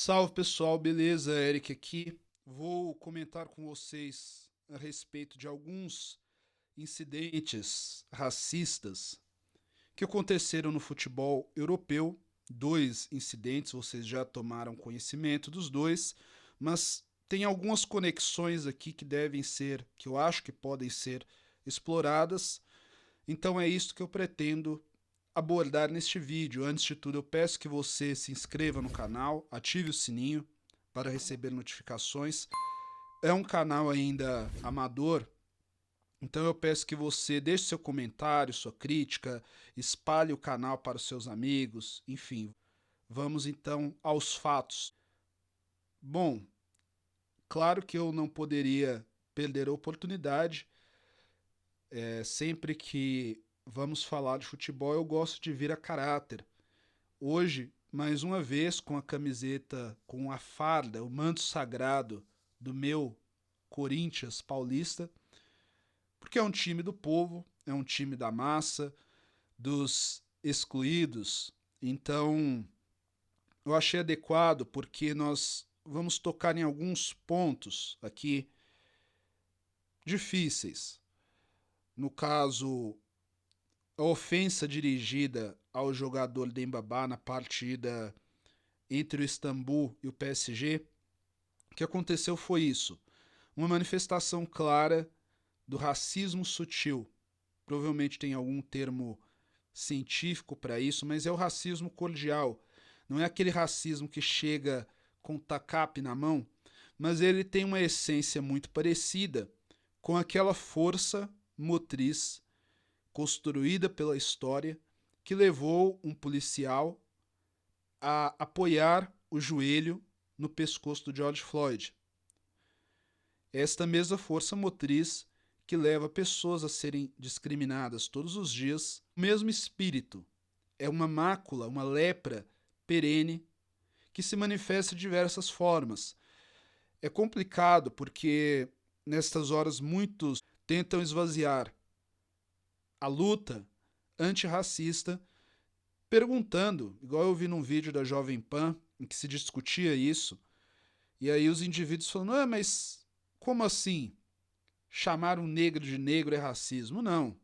Salve pessoal, beleza? Eric aqui. Vou comentar com vocês a respeito de alguns incidentes racistas que aconteceram no futebol europeu. Dois incidentes, vocês já tomaram conhecimento dos dois, mas tem algumas conexões aqui que devem ser, que eu acho que podem ser exploradas. Então é isso que eu pretendo abordar neste vídeo. Antes de tudo, eu peço que você se inscreva no canal, ative o sininho para receber notificações. É um canal ainda amador, então eu peço que você deixe seu comentário, sua crítica, espalhe o canal para os seus amigos, enfim. Vamos então aos fatos. Bom, claro que eu não poderia perder a oportunidade. Sempre que vamos falar de futebol, eu gosto de vir a caráter. Hoje, mais uma vez, com a camiseta, com a farda, o manto sagrado do meu Corinthians paulista, porque é um time do povo, é um time da massa, dos excluídos. Então, eu achei adequado porque nós vamos tocar em alguns pontos aqui difíceis. No caso, a ofensa dirigida ao jogador Dembaba na partida entre o Istambul e o PSG. O que aconteceu foi isso: uma manifestação clara do racismo sutil. Provavelmente tem algum termo científico para isso, mas é o racismo cordial. Não é aquele racismo que chega com tacape na mão, mas ele tem uma essência muito parecida com aquela força motriz construída pela história que levou um policial a apoiar o joelho no pescoço do George Floyd. Esta mesma força motriz que leva pessoas a serem discriminadas todos os dias, o mesmo espírito, é uma mácula, uma lepra perene que se manifesta de diversas formas. É complicado porque nestas horas muitos tentam esvaziar a luta antirracista perguntando, igual eu vi num vídeo da Jovem Pan em que se discutia isso, e aí os indivíduos falando, ah, mas como assim? Chamar um negro de negro é racismo? Não.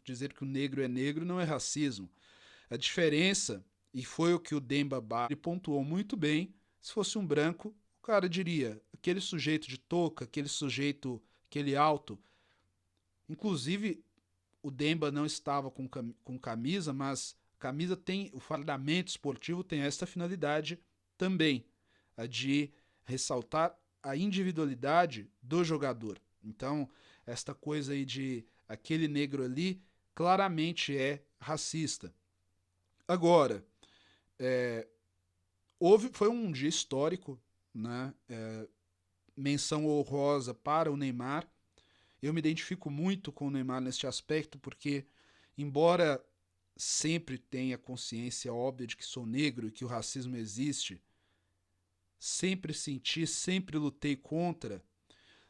Dizer que o negro é negro não é racismo. A diferença, e foi o que o Demba Ba pontuou muito bem, se fosse um branco, o cara diria, aquele sujeito de touca, aquele sujeito, aquele alto. Inclusive, o Demba não estava com camisa, mas camisa tem, o fardamento esportivo tem esta finalidade também, a de ressaltar a individualidade do jogador. Então, esta coisa aí de aquele negro ali claramente é racista. Agora, foi um dia histórico, né? Menção honrosa para o Neymar. Eu me identifico muito com o Neymar neste aspecto, porque, embora sempre tenha consciência óbvia de que sou negro e que o racismo existe, sempre senti, sempre lutei contra,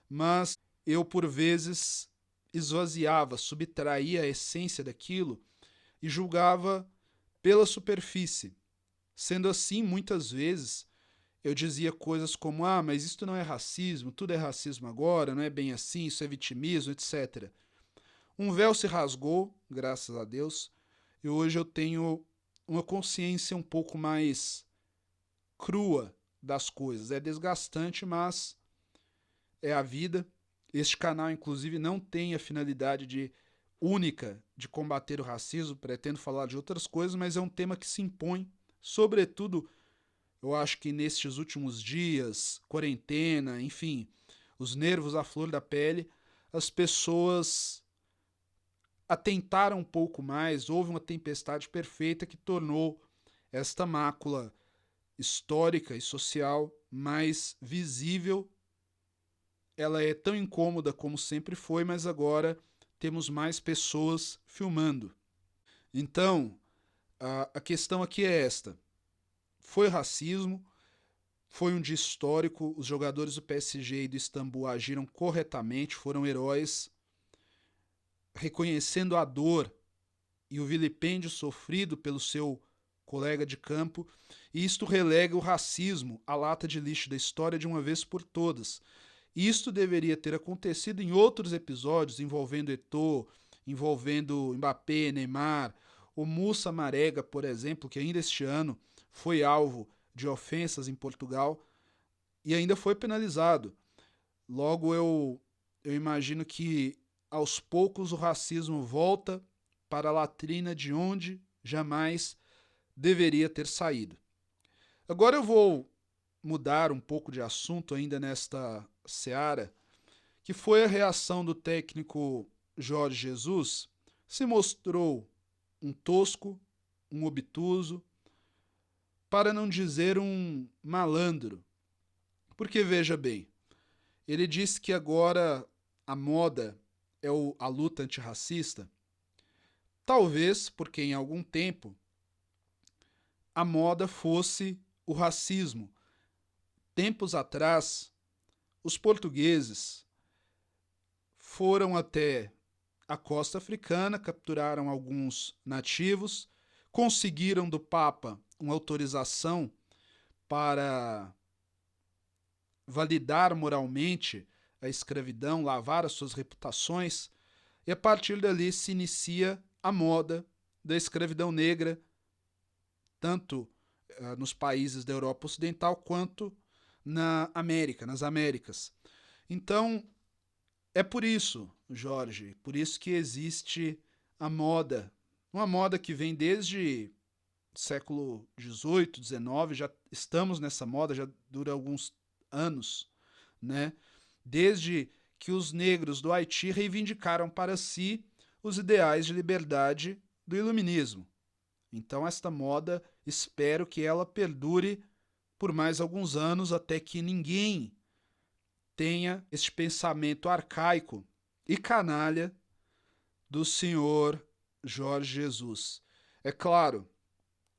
mas eu, por vezes, esvaziava, subtraía a essência daquilo e julgava pela superfície. Sendo assim, muitas vezes, eu dizia coisas como, ah, mas isso não é racismo, tudo é racismo agora, não é bem assim, isso é vitimismo, etc. Um véu se rasgou, graças a Deus, e hoje eu tenho uma consciência um pouco mais crua das coisas. É desgastante, mas é a vida. Este canal, inclusive, não tem a finalidade única de combater o racismo, pretendo falar de outras coisas, mas é um tema que se impõe, sobretudo, eu acho que nestes últimos dias, quarentena, enfim, os nervos à flor da pele, as pessoas atentaram um pouco mais, houve uma tempestade perfeita que tornou esta mácula histórica e social mais visível. Ela é tão incômoda como sempre foi, mas agora temos mais pessoas filmando. Então, a questão aqui é esta: foi racismo, foi um dia histórico, os jogadores do PSG e do Istambul agiram corretamente, foram heróis, reconhecendo a dor e o vilipêndio sofrido pelo seu colega de campo, e isto relega o racismo à lata de lixo da história de uma vez por todas. Isto deveria ter acontecido em outros episódios envolvendo Eto'o, envolvendo Mbappé, Neymar, o Moussa Marega, por exemplo, que ainda este ano foi alvo de ofensas em Portugal e ainda foi penalizado. Logo, eu imagino que aos poucos o racismo volta para a latrina de onde jamais deveria ter saído. Agora eu vou mudar um pouco de assunto ainda nesta seara, que foi a reação do técnico Jorge Jesus. Se mostrou um tosco, um obtuso, para não dizer um malandro. Porque veja bem, ele disse que agora a moda é a luta antirracista, talvez porque em algum tempo a moda fosse o racismo. Tempos atrás, os portugueses foram até a costa africana, capturaram alguns nativos, conseguiram do Papa uma autorização para validar moralmente a escravidão, lavar as suas reputações, e a partir dali se inicia a moda da escravidão negra, tanto nos países da Europa Ocidental quanto nas Américas. Então, é por isso, Jorge, por isso que existe a moda, uma moda que vem desde século XVIII, XIX, já estamos nessa moda, já dura alguns anos, né? Desde que os negros do Haiti reivindicaram para si os ideais de liberdade do iluminismo. Então esta moda, espero que ela perdure por mais alguns anos até que ninguém tenha este pensamento arcaico e canalha do senhor Jorge Jesus. É claro,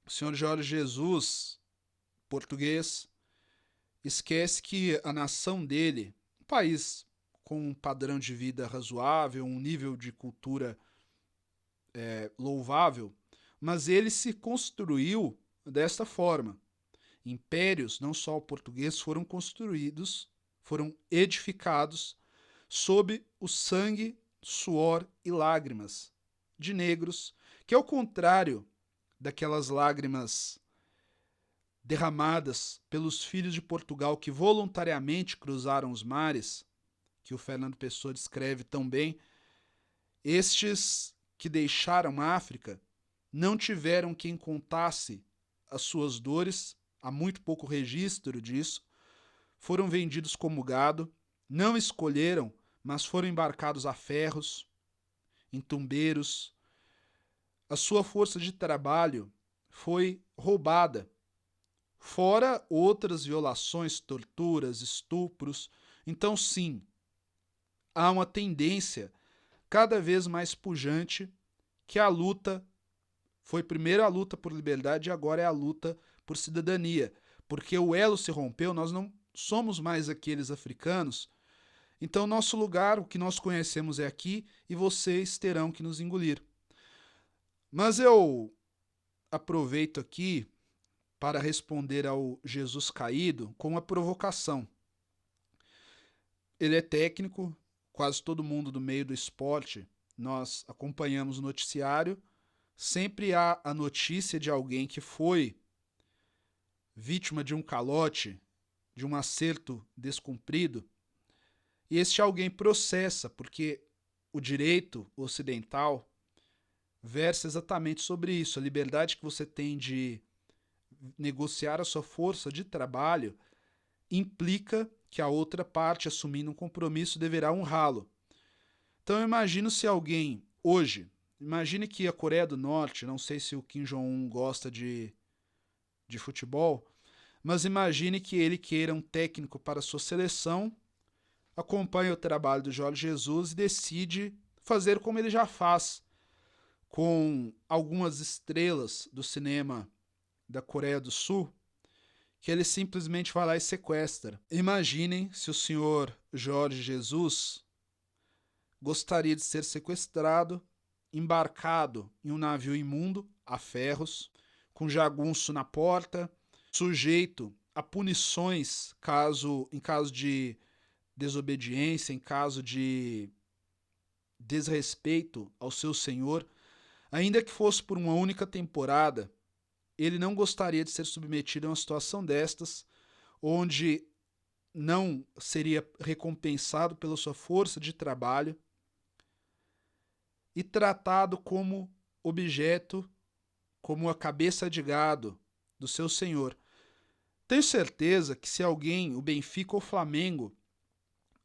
o senhor Jorge Jesus, português, esquece que a nação dele, um país com um padrão de vida razoável, um nível de cultura louvável, mas ele se construiu desta forma. Impérios, não só o português, foram construídos, foram edificados sob o sangue, suor e lágrimas de negros, que ao contrário daquelas lágrimas derramadas pelos filhos de Portugal que voluntariamente cruzaram os mares, que o Fernando Pessoa descreve tão bem, estes que deixaram a África não tiveram quem contasse as suas dores, há muito pouco registro disso, foram vendidos como gado, não escolheram, mas foram embarcados a ferros, em tumbeiros. A sua força de trabalho foi roubada, fora outras violações, torturas, estupros. Então, sim, há uma tendência cada vez mais pujante que a luta foi primeiro a luta por liberdade e agora é a luta por cidadania, porque o elo se rompeu, nós não somos mais aqueles africanos, então nosso lugar, o que nós conhecemos é aqui e vocês terão que nos engolir. Mas eu aproveito aqui para responder ao Jesus caído com uma provocação. Ele é técnico, quase todo mundo do meio do esporte, nós acompanhamos o noticiário, sempre há a notícia de alguém que foi vítima de um calote, de um acerto descumprido, e este alguém processa, porque o direito ocidental versa exatamente sobre isso, a liberdade que você tem de negociar a sua força de trabalho implica que a outra parte, assumindo um compromisso, deverá honrá-lo. Então eu imagino se alguém, hoje, imagine que a Coreia do Norte, não sei se o Kim Jong-un gosta de futebol, mas imagine que ele queira um técnico para a sua seleção, acompanha o trabalho do Jorge Jesus e decide fazer como ele já faz com algumas estrelas do cinema da Coreia do Sul, que ele simplesmente vai lá e sequestra. Imaginem se o senhor Jorge Jesus gostaria de ser sequestrado, embarcado em um navio imundo, a ferros, com jagunço na porta, sujeito a punições em caso de desobediência, em caso de desrespeito ao seu senhor, ainda que fosse por uma única temporada, ele não gostaria de ser submetido a uma situação destas, onde não seria recompensado pela sua força de trabalho e tratado como objeto, como a cabeça de gado do seu senhor. Tenho certeza que se alguém, o Benfica ou o Flamengo,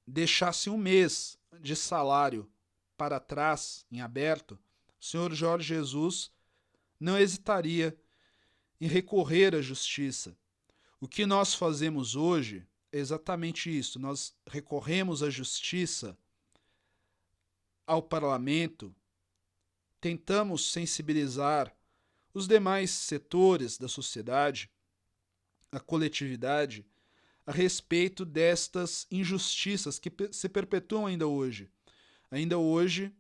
deixasse um mês de salário para trás, em aberto, o senhor Jorge Jesus não hesitaria em recorrer à justiça. O que nós fazemos hoje é exatamente isso. Nós recorremos à justiça, ao parlamento, tentamos sensibilizar os demais setores da sociedade, a coletividade, a respeito destas injustiças que se perpetuam ainda hoje. Ainda hoje,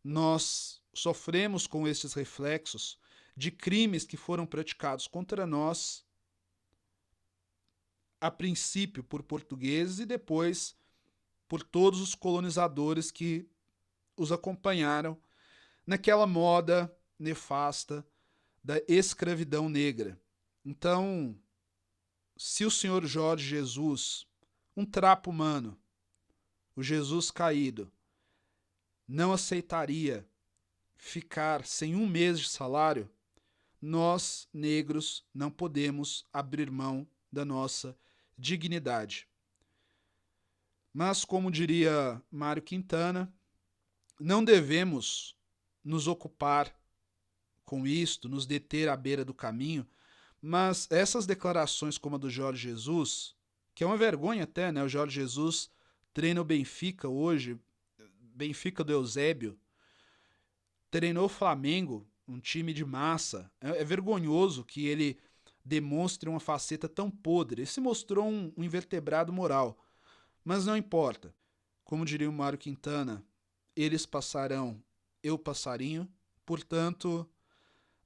nós sofremos com estes reflexos de crimes que foram praticados contra nós, a princípio por portugueses e depois por todos os colonizadores que os acompanharam naquela moda nefasta da escravidão negra. Então, se o Senhor Jorge Jesus, um trapo humano, o Jesus caído, não aceitaria ficar sem um mês de salário, nós, negros, não podemos abrir mão da nossa dignidade. Mas, como diria Mário Quintana, não devemos nos ocupar com isto, nos deter à beira do caminho, mas essas declarações como a do Jorge Jesus, que é uma vergonha até, né? O Jorge Jesus treina o Benfica hoje, Benfica do Eusébio, treinou o Flamengo, um time de massa. É vergonhoso que ele demonstre uma faceta tão podre. Ele se mostrou um invertebrado moral, mas não importa. Como diria o Mário Quintana, eles passarão, eu passarinho, portanto,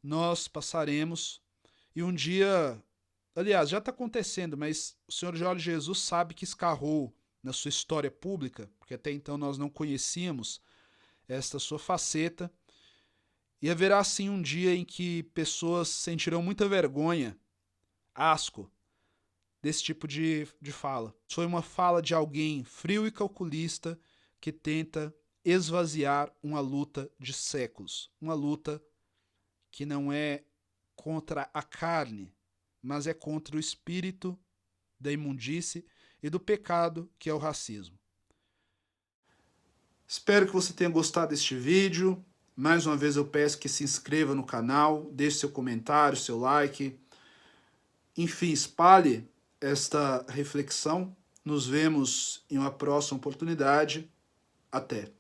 nós passaremos. E um dia, aliás, já está acontecendo, mas o Senhor Jorge Jesus sabe que escarrou na sua história pública, porque até então nós não conhecíamos esta sua faceta, e haverá sim um dia em que pessoas sentirão muita vergonha, asco, desse tipo de fala. Foi uma fala de alguém frio e calculista que tenta esvaziar uma luta de séculos, uma luta que não é contra a carne, mas é contra o espírito da imundície e do pecado, que é o racismo. Espero que você tenha gostado deste vídeo. Mais uma vez eu peço que se inscreva no canal, deixe seu comentário, seu like. Enfim, espalhe esta reflexão. Nos vemos em uma próxima oportunidade. Até!